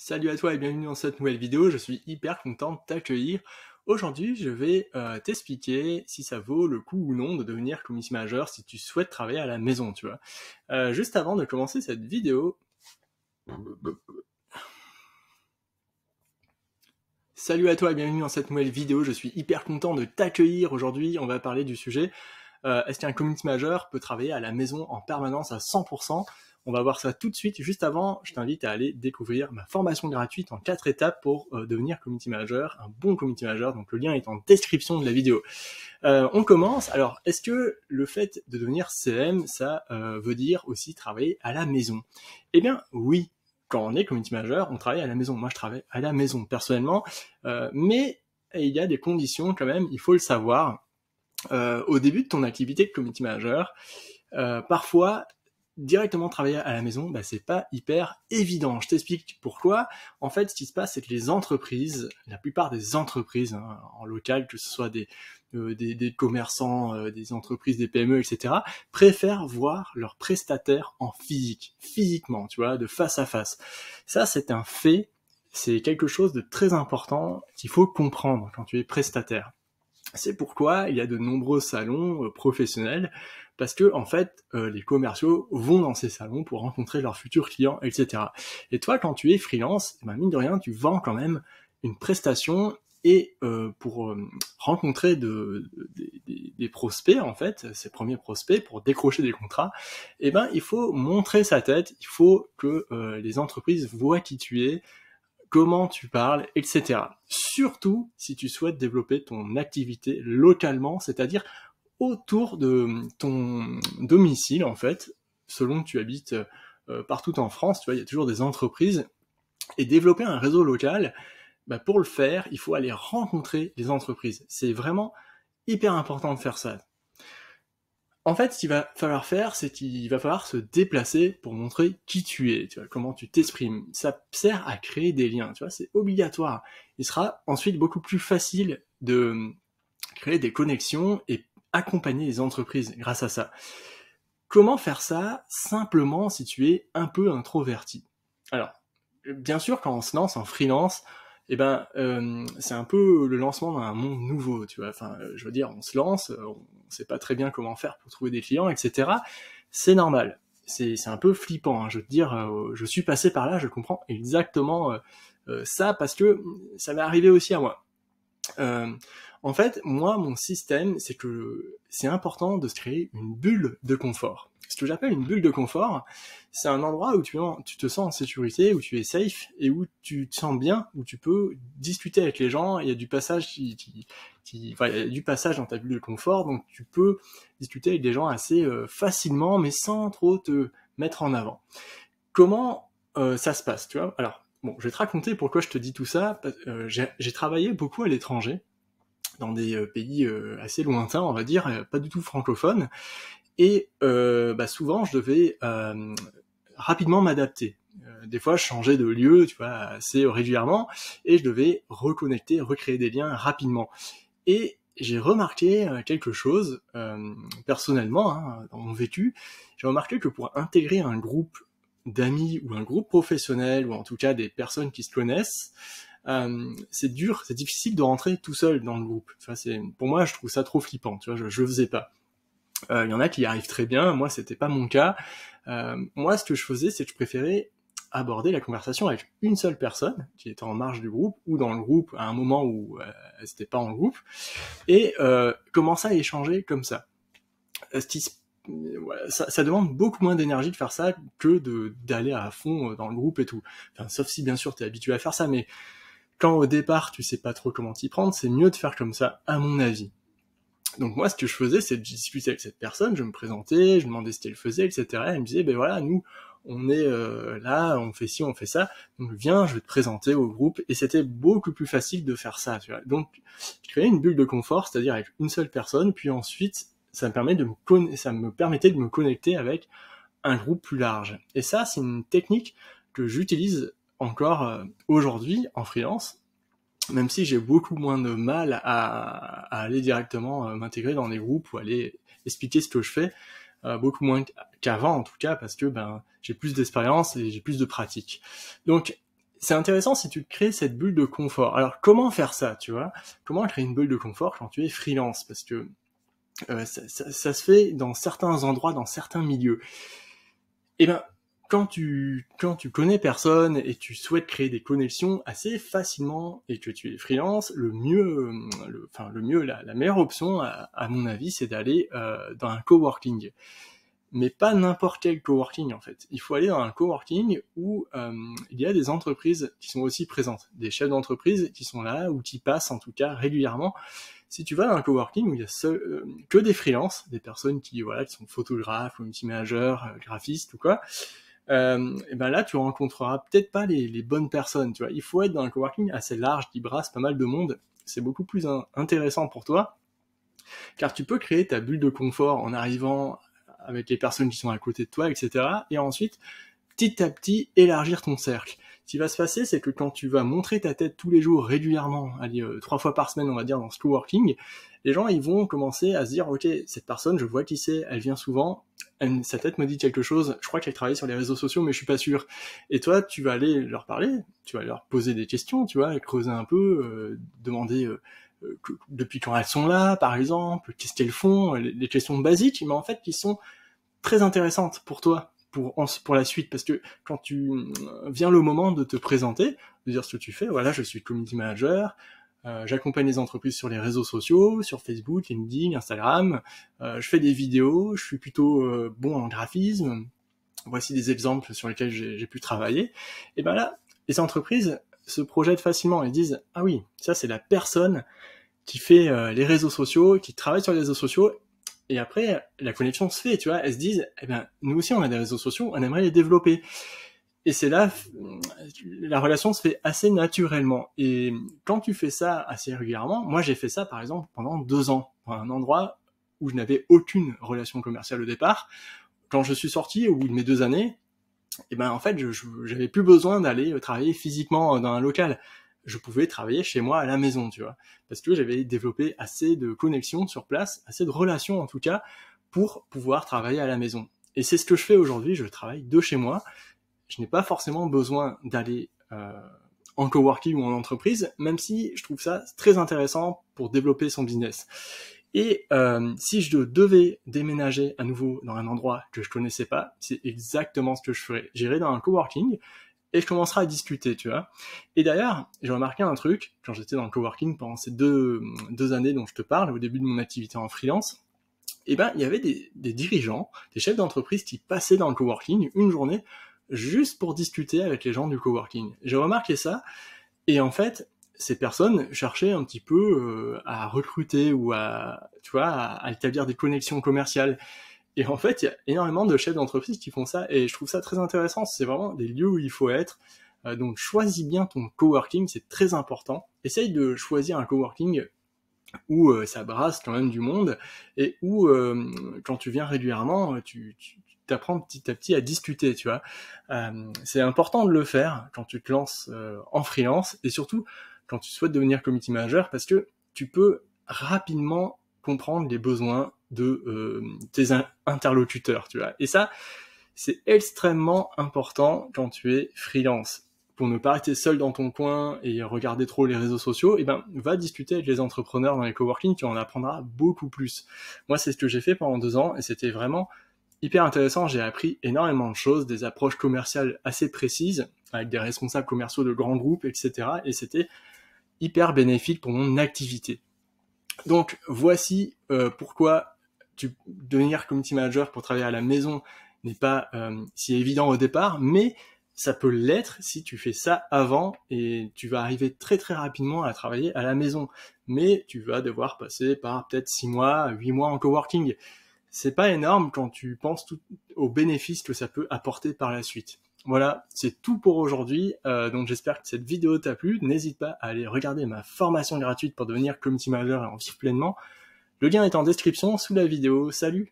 Salut à toi et bienvenue dans cette nouvelle vidéo, je suis hyper content de t'accueillir. Aujourd'hui, je vais t'expliquer si ça vaut le coup ou non de devenir community manager si tu souhaites travailler à la maison, tu vois. Juste avant de commencer cette vidéo... Salut à toi et bienvenue dans cette nouvelle vidéo, je suis hyper content de t'accueillir. Aujourd'hui, on va parler du sujet est-ce qu'un community manager peut travailler à la maison en permanence à 100%? On va voir ça tout de suite. Juste avant, je t'invite à aller découvrir ma formation gratuite en 4 étapes pour devenir community manager, un bon community manager. Donc le lien est en description de la vidéo. On commence. Alors, est-ce que le fait de devenir CM, ça veut dire aussi travailler à la maison? Eh bien, oui. Quand on est community manager, on travaille à la maison. Moi, je travaille à la maison personnellement, mais il y a des conditions quand même. Il faut le savoir. Au début de ton activité de community manager, parfois directement travailler à la maison, c'est pas hyper évident. Je t'explique pourquoi. En fait, ce qui se passe, c'est que les entreprises, la plupart des entreprises en local, que ce soit des commerçants, des entreprises, des PME, etc., préfèrent voir leurs prestataires en physiquement, tu vois, de face à face. Ça, c'est un fait. C'est quelque chose de très important qu'il faut comprendre quand tu es prestataire. C'est pourquoi il y a de nombreux salons professionnels, parce que en fait, les commerciaux vont dans ces salons pour rencontrer leurs futurs clients, etc. Et toi, quand tu es freelance, mine de rien, tu vends quand même une prestation et pour rencontrer des prospects, en fait, ces premiers prospects, pour décrocher des contrats, il faut montrer sa tête, il faut que les entreprises voient qui tu es, comment tu parles, etc. Surtout si tu souhaites développer ton activité localement, c'est-à-dire autour de ton domicile, en fait, selon que tu habites partout en France, tu vois, il y a toujours des entreprises, et développer un réseau local, pour le faire, il faut aller rencontrer les entreprises. C'est vraiment hyper important de faire ça. En fait, ce qu'il va falloir faire, c'est qu'il va falloir se déplacer pour montrer qui tu es, tu vois, comment tu t'exprimes. Ça sert à créer des liens, tu vois, c'est obligatoire. Il sera ensuite beaucoup plus facile de créer des connexions et accompagner les entreprises grâce à ça. Comment faire ça simplement si tu es un peu introverti? Alors, bien sûr, quand on se lance en freelance, c'est un peu le lancement d'un monde nouveau, tu vois. Enfin, je veux dire, on se lance, on sait pas très bien comment faire pour trouver des clients, etc. C'est normal. C'est un peu flippant, hein. Je veux te dire, je suis passé par là, je comprends exactement ça parce que ça m'est arrivé aussi à moi. En fait, moi, mon système, c'est que c'est important de se créer une bulle de confort. Ce que j'appelle une bulle de confort, c'est un endroit où tu te sens en sécurité, où tu es safe et où tu te sens bien, où tu peux discuter avec les gens. Il y a du passage il y a du passage dans ta bulle de confort, donc tu peux discuter avec des gens assez facilement, mais sans trop te mettre en avant. Comment ça se passe, tu vois? Alors, bon, je vais te raconter pourquoi je te dis tout ça. J'ai travaillé beaucoup à l'étranger, dans des pays assez lointains, on va dire, pas du tout francophones, et souvent je devais rapidement m'adapter. Des fois, je changeais de lieu, tu vois, assez régulièrement, et je devais reconnecter, recréer des liens rapidement. Et j'ai remarqué quelque chose, personnellement, hein, dans mon vécu, j'ai remarqué que pour intégrer un groupe d'amis ou un groupe professionnel, ou en tout cas des personnes qui se connaissent, c'est dur, c'est difficile de rentrer tout seul dans le groupe. Enfin, pour moi, je trouve ça trop flippant, tu vois, je le faisais pas. Il y en a qui y arrivent très bien, moi c'était pas mon cas. Moi, ce que je faisais, c'est que je préférais aborder la conversation avec une seule personne qui était en marge du groupe ou dans le groupe à un moment où elle n'était pas en groupe, et commencer à échanger comme ça. Ça demande beaucoup moins d'énergie de faire ça que d'aller à fond dans le groupe et tout. Enfin, sauf si bien sûr t'es habitué à faire ça, mais quand au départ tu sais pas trop comment t'y prendre, c'est mieux de faire comme ça, à mon avis. Donc moi, ce que je faisais, c'est de discuter avec cette personne, je me présentais, je demandais ce qu'elle faisait, etc. Elle me disait, voilà, nous, on est là, on fait ci, on fait ça, donc viens, je vais te présenter au groupe, et c'était beaucoup plus facile de faire ça, tu vois. Donc, je créais une bulle de confort, c'est-à-dire avec une seule personne, puis ensuite, ça me permettait de me connecter avec un groupe plus large. Et ça, c'est une technique que j'utilise encore aujourd'hui en freelance, même si j'ai beaucoup moins de mal à aller directement m'intégrer dans des groupes ou aller expliquer ce que je fais, beaucoup moins qu'avant en tout cas, parce que j'ai plus d'expérience et j'ai plus de pratique. Donc c'est intéressant si tu te crées cette bulle de confort. Alors comment faire ça, tu vois? Comment créer une bulle de confort quand tu es freelance? Parce que ça se fait dans certains endroits, dans certains milieux. Eh ben, quand tu connais personne et tu souhaites créer des connexions assez facilement et que tu es freelance, le mieux, la meilleure option, à mon avis, c'est d'aller dans un coworking. Mais pas n'importe quel coworking en fait. Il faut aller dans un coworking où il y a des entreprises qui sont aussi présentes, des chefs d'entreprise qui sont là ou qui passent en tout cas régulièrement. Si tu vas dans un coworking où il y a que des freelances, des personnes qui sont photographes, community managers, graphistes ou quoi, et ben là tu rencontreras peut-être pas les bonnes personnes. Tu vois, il faut être dans un coworking assez large qui brasse pas mal de monde. C'est beaucoup plus intéressant pour toi, car tu peux créer ta bulle de confort en arrivant avec les personnes qui sont à côté de toi, etc. Et ensuite, petit à petit, élargir ton cercle. Ce qui va se passer, c'est que quand tu vas montrer ta tête tous les jours, régulièrement, 3 fois par semaine, on va dire, dans ce coworking, les gens, ils vont commencer à se dire, ok, cette personne, je vois qui c'est, elle vient souvent, sa tête me dit quelque chose, je crois qu'elle travaille sur les réseaux sociaux, mais je suis pas sûr. Et toi, tu vas aller leur parler, tu vas leur poser des questions, tu vois, creuser un peu, demander depuis quand elles sont là, par exemple, qu'est-ce qu'elles font, les questions basiques, mais en fait qui sont très intéressantes pour toi, pour la suite, parce que quand vient le moment de te présenter, de dire ce que tu fais, voilà, je suis community manager, j'accompagne les entreprises sur les réseaux sociaux, sur Facebook, LinkedIn, Instagram, je fais des vidéos, je suis plutôt bon en graphisme, voici des exemples sur lesquels j'ai pu travailler, et ben là, les entreprises se projettent facilement et disent « Ah oui, ça c'est la personne qui fait les réseaux sociaux, qui travaille sur les réseaux sociaux, et après, la connexion se fait, tu vois, elles se disent « Eh ben, nous aussi on a des réseaux sociaux, on aimerait les développer ». Et c'est là, la relation se fait assez naturellement. Et quand tu fais ça assez régulièrement, moi j'ai fait ça par exemple pendant 2 ans, dans un endroit où je n'avais aucune relation commerciale au départ. Quand je suis sorti, au bout de mes 2 années, et ben en fait, j'avais plus besoin d'aller travailler physiquement dans un local. Je pouvais travailler chez moi à la maison, tu vois, parce que j'avais développé assez de connexions sur place, assez de relations en tout cas, pour pouvoir travailler à la maison. Et c'est ce que je fais aujourd'hui, je travaille de chez moi. Je n'ai pas forcément besoin d'aller en coworking ou en entreprise, même si je trouve ça très intéressant pour développer son business. Et si je devais déménager à nouveau dans un endroit que je connaissais pas, c'est exactement ce que je ferais. J'irais dans un coworking et je commencerai à discuter, tu vois. Et d'ailleurs, j'ai remarqué un truc, quand j'étais dans le coworking pendant ces deux années dont je te parle, au début de mon activité en freelance, et ben, il y avait des dirigeants, des chefs d'entreprise qui passaient dans le coworking une journée juste pour discuter avec les gens du coworking. J'ai remarqué ça, et en fait, ces personnes cherchaient un petit peu à recruter ou à établir des connexions commerciales. Et en fait, il y a énormément de chefs d'entreprise qui font ça, et je trouve ça très intéressant. C'est vraiment des lieux où il faut être. Donc choisis bien ton coworking, c'est très important. Essaye de choisir un coworking où ça brasse quand même du monde, et où quand tu viens régulièrement, tu t'apprends petit à petit à discuter, tu vois. C'est important de le faire quand tu te lances en freelance, et surtout quand tu souhaites devenir community manager, parce que tu peux rapidement comprendre les besoins de tes interlocuteurs, tu vois. Et ça, c'est extrêmement important quand tu es freelance. Pour ne pas rester seul dans ton coin et regarder trop les réseaux sociaux, et ben, va discuter avec les entrepreneurs dans les coworking, tu en apprendras beaucoup plus. Moi, c'est ce que j'ai fait pendant 2 ans, et c'était vraiment hyper intéressant. J'ai appris énormément de choses, des approches commerciales assez précises, avec des responsables commerciaux de grands groupes, etc. Et c'était hyper bénéfique pour mon activité. Donc, voici pourquoi devenir community manager pour travailler à la maison n'est pas si évident au départ, mais ça peut l'être si tu fais ça avant, et tu vas arriver très très rapidement à travailler à la maison. Mais tu vas devoir passer par peut-être 6 mois, 8 mois en coworking. C'est pas énorme quand tu penses aux bénéfices que ça peut apporter par la suite. Voilà, c'est tout pour aujourd'hui. Donc j'espère que cette vidéo t'a plu. N'hésite pas à aller regarder ma formation gratuite pour devenir community manager et en vivre pleinement. Le lien est en description sous la vidéo. Salut!